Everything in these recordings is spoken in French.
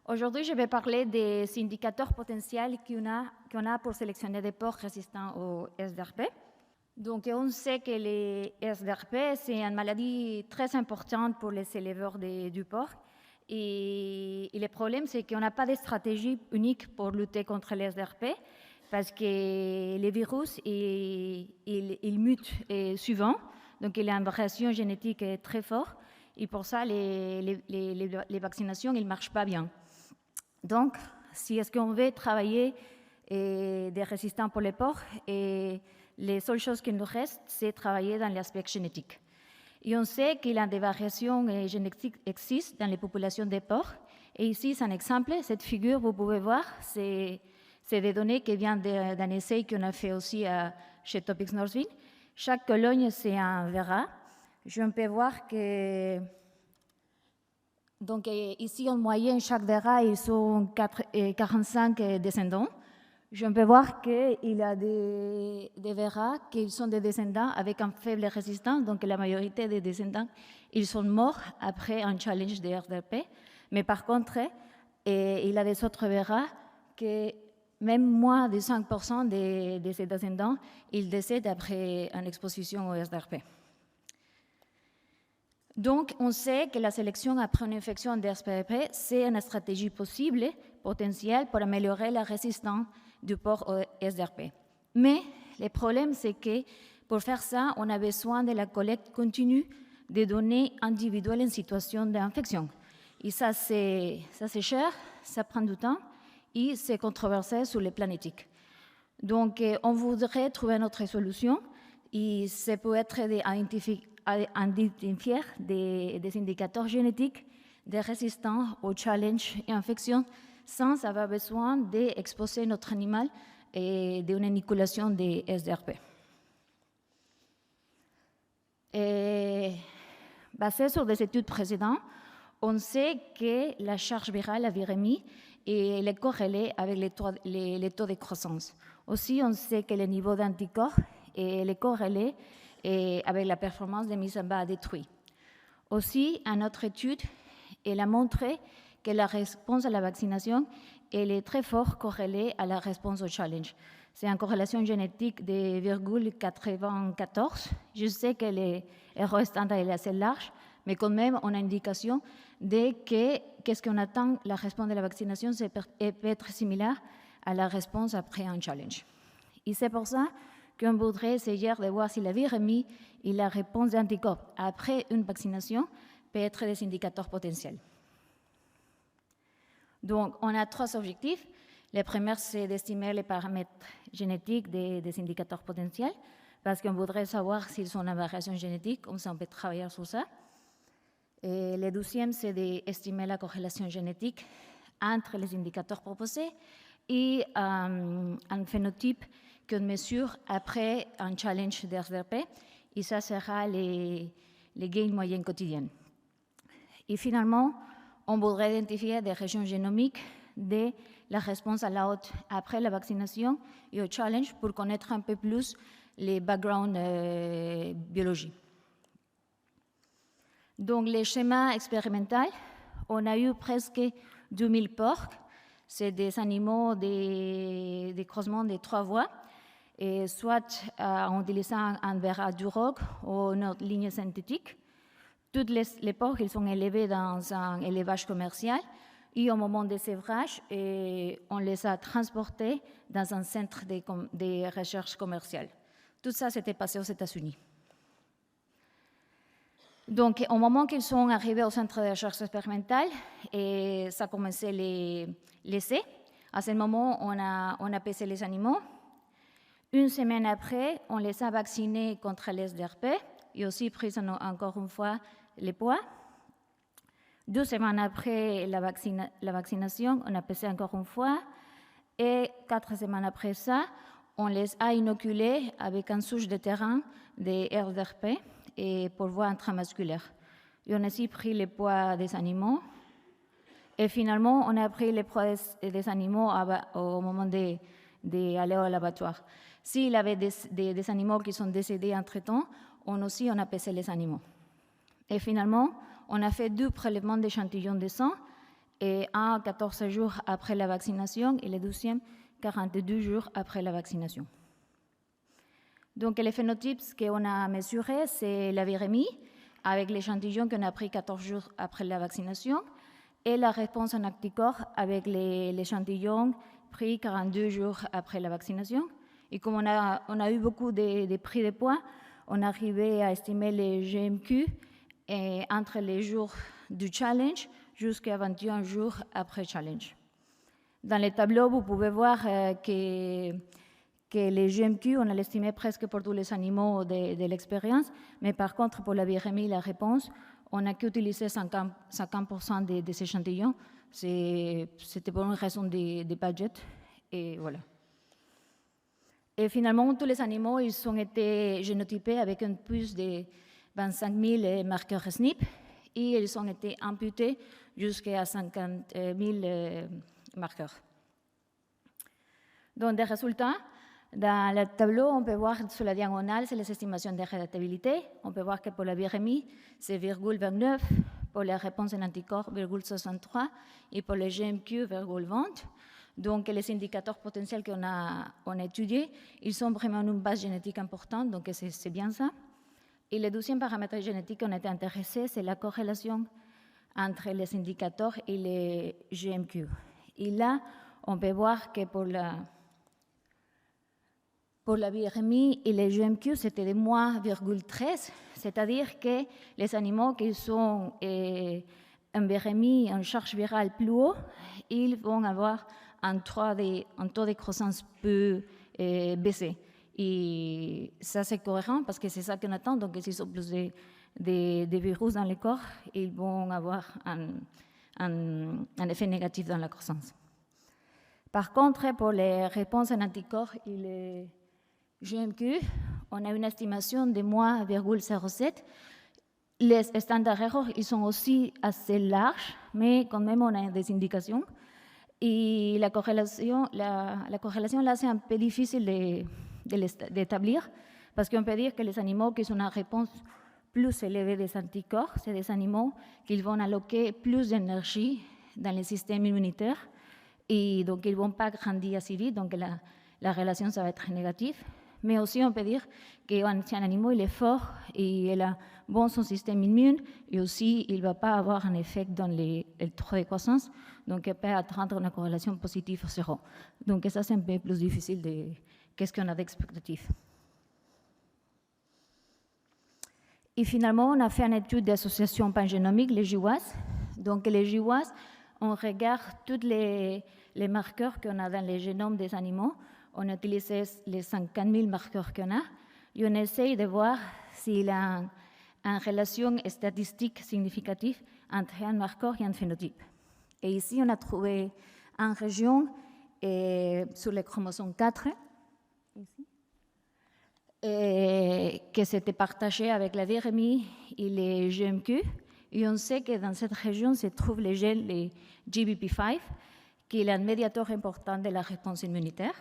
Aujourd'hui, je vais parler des indicateurs potentiels qu'on a pour sélectionner des porcs résistants au SDRP. Donc, on sait que les SDRP, c'est une maladie très importante pour les éleveurs du porc. Et le problème, c'est qu'on n'a pas de stratégie unique pour lutter contre les SDRP parce que les virus, ils mutent souvent. Donc, il y a une variation génétique très forte. Et pour ça, les vaccinations, ne marchent pas bien. Donc, si est-ce qu'on veut travailler des résistants pour les porcs, et les seules choses qui nous restent, c'est travailler dans l'aspect génétique. Et on sait qu'il y a des variations génétiques existent dans les populations des porcs. Et ici, c'est un exemple. Cette figure, vous pouvez voir, c'est des données qui viennent d'un essai qu'on a fait aussi chez Topics Northville. Chaque colonne, c'est un verra. Je peux voir que... Donc ici, en moyenne, chaque verra, ils sont 45 descendants. Je peux voir qu'il y a des verras qui sont des descendants avec un faible résistance. Donc la majorité des descendants, ils sont morts après un challenge de RDP. Mais par contre, il y a des autres verras que même moins de 5% de ces descendants, ils décèdent après une exposition au SDRP. Donc, on sait que la sélection après une infection d'SPRP, c'est une stratégie possible, potentielle, pour améliorer la résistance du porc au SDRP. Mais le problème, c'est que pour faire ça, on a besoin de la collecte continue des données individuelles en situation d'infection. Et ça, c'est cher, ça prend du temps et c'est controversé sur le plan éthique. Donc, on voudrait trouver une autre solution et ça peut être d'identifier des indicateurs génétiques des résistants aux challenges et infections sans avoir besoin d'exposer notre animal et d'une inoculation des SDRP. Et basé sur des études précédentes, on sait que la charge virale, la virémie, est corrélée avec les taux de croissance. Aussi, on sait que le niveau d'anticorps est corrélé avec la performance des mises en bas détruites. Aussi, une autre étude, elle a montré que la réponse à la vaccination elle est très fort corrélée à la réponse au challenge. C'est une corrélation génétique de 0,94. Je sais que l'erreur standard est assez large, mais quand même, on a une indication de qu'est-ce qu'on attend, la réponse de la vaccination peut être similaire à la réponse après un challenge. Et c'est pour ça qu'on voudrait essayer de voir si la virémie et la réponse d'anticorps après une vaccination peuvent être des indicateurs potentiels. Donc, on a trois objectifs. Le premier, c'est d'estimer les paramètres génétiques des indicateurs potentiels, parce qu'on voudrait savoir s'ils sont en variation génétique, comme ça on peut travailler sur ça. Et le deuxième, c'est d'estimer la corrélation génétique entre les indicateurs proposés et un phénotype qu'on mesure après un challenge d'RDP, et ça sera les gains moyens quotidiens. Et finalement, on voudrait identifier des régions génomiques de la réponse à la haute après la vaccination et au challenge pour connaître un peu plus les backgrounds biologiques. Donc, les schémas expérimentaux, on a eu presque 2000 porcs. C'est des animaux, des croisements de 3 voies, et soit en utilisant un verra du roc ou une autre ligne synthétique. Tous les porcs ils sont élevés dans un élevage commercial et au moment de sévrage, on les a transportés dans un centre de recherche commerciale. Tout ça s'était passé aux États-Unis. Donc, au moment qu'ils sont arrivés au centre de recherche expérimentale, et ça a commencé les essais, à ce moment, on a pesé les animaux. Une semaine après, on les a vaccinés contre les SDRP et aussi pris encore une fois les poids. 2 semaines après la vaccination, on a pesé encore une fois. Et 4 semaines après ça, on les a inoculés avec une souche de terrain de RDRP et pour voie intramusculaire. Et on a aussi pris les poids des animaux. Et finalement, on a pris les poids des animaux au moment d'aller au laboratoire. S'il y avait des animaux qui sont décédés entre-temps, on a pesé les animaux. Et finalement, on a fait 2 prélèvements d'échantillons de sang et un à 14 jours après la vaccination et le deuxième 42 jours après la vaccination. Donc les phénotypes qu'on a mesurés, c'est la virémie avec l'échantillon qu'on a pris 14 jours après la vaccination et la réponse en anticorps avec l'échantillon pris 42 jours après la vaccination. Et comme on a eu beaucoup de prix de poids, on arrivait à estimer les GMQ entre les jours du challenge jusqu'à 21 jours après challenge. Dans les tableaux, vous pouvez voir que les GMQ, on a l'estimé presque pour tous les animaux de l'expérience, mais par contre, pour la virémie, la réponse, on n'a qu'utilisé 50% des échantillons. C'était pour une raison de budget, et voilà. Et finalement, tous les animaux, ils ont été génotypés avec un plus de 25 000 marqueurs SNP, et ils ont été amputés jusqu'à 50 000 marqueurs. Donc, des résultats, dans le tableau, on peut voir sur la diagonale, c'est les estimations de rédactabilité. On peut voir que pour la virémie, c'est 0,29, pour la réponse en anticorps, 0,63, et pour les GMQ, 0,20. Donc, les indicateurs potentiels qu'on a étudiés, ils sont vraiment une base génétique importante, donc c'est bien ça. Et le deuxième paramètre génétique qu'on était intéressé, c'est la corrélation entre les indicateurs et les GMQ. Et là, on peut voir que pour la virémie et les GMQ, c'était de moins 0,13, c'est-à-dire que les animaux qui sont en virémie, en charge virale plus haut, ils vont avoir un taux de croissance plus baissé. Et ça, c'est cohérent parce que c'est ça qu'on attend. Donc, s'ils ont plus de virus dans le corps, ils vont avoir un effet négatif dans la croissance. Par contre, pour les réponses en anticorps et les GMQ, on a une estimation de moins 0,07. Les standards errors, ils sont aussi assez larges, mais quand même, on a des indications. Et la corrélation là, c'est un peu difficile d'établir, parce qu'on peut dire que les animaux qui ont une réponse plus élevée des anticorps, c'est des animaux qui vont alloquer plus d'énergie dans le système immunitaire, et donc ils ne vont pas grandir assez vite, donc la relation, ça va être négative. Mais aussi, on peut dire qu'un animal il est fort et il a bon son système immune, et aussi, il ne va pas avoir un effet dans le taux de croissance, donc il peut atteindre une corrélation positive au zéro. Donc ça, c'est un peu plus difficile de qu'est-ce qu'on a d'expectatif. Et finalement, on a fait une étude d'association pangénomique, les GWAS. Donc les GWAS, on regarde tous les marqueurs qu'on a dans le génome des animaux. On a utilisé les 50 000 marqueurs qu'on a et on essaye de voir s'il y a une relation statistique significative entre un marqueur et un phénotype. Et ici, on a trouvé une région sur le chromosome 4 que s'était partagée avec la virémie et les GMQ. Et on sait que dans cette région se trouve les gènes, les GBP5, qui est un médiateur important de la réponse immunitaire.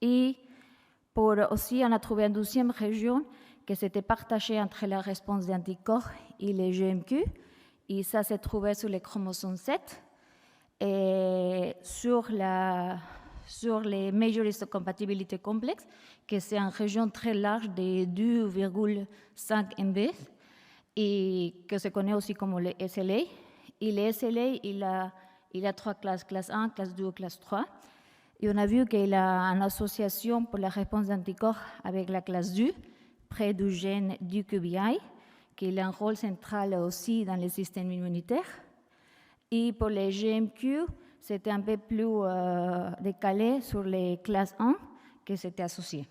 Et aussi, on a trouvé une deuxième région qui s'était partagée entre la réponse des anticorps et les GMQ. Et ça s'est trouvé sur le chromosome 7 et sur les Major Histocompatibility Complex, que c'est une région très large de 2,5 MB et que se connaît aussi comme le SLA. Et le SLA, il a trois classes, classe 1, classe 2 et classe 3. Et on a vu qu'il a une association pour la réponse d'anticorps avec la classe 2, près du gène du QBI, qui a un rôle central aussi dans le système immunitaire. Et pour les GMQ, c'était un peu plus décalé sur les classes 1 que c'était associé.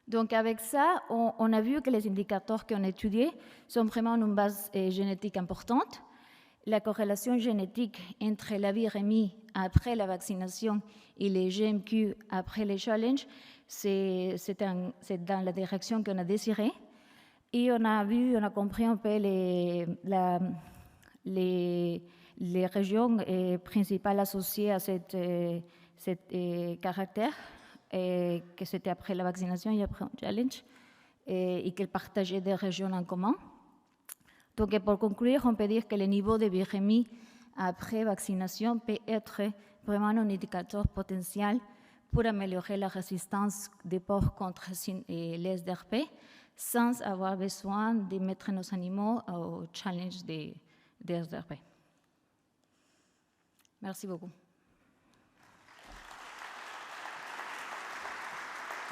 Donc avec ça, on a vu que les indicateurs qu'on a étudiés sont vraiment une base génétique importante. La corrélation génétique entre la virémie après la vaccination et les GMQ après les challenges, c'est dans la direction qu'on a désiré. Et on a compris un peu les régions principales associées à cet caractère, que c'était après la vaccination et après un challenge, et qu'elles partageaient des régions en commun. Donc, pour conclure, on peut dire que le niveau de viremie après vaccination peut être vraiment un indicateur potentiel pour améliorer la résistance des porcs contre les SDRP sans avoir besoin de mettre nos animaux au challenge des SDRP. Merci beaucoup.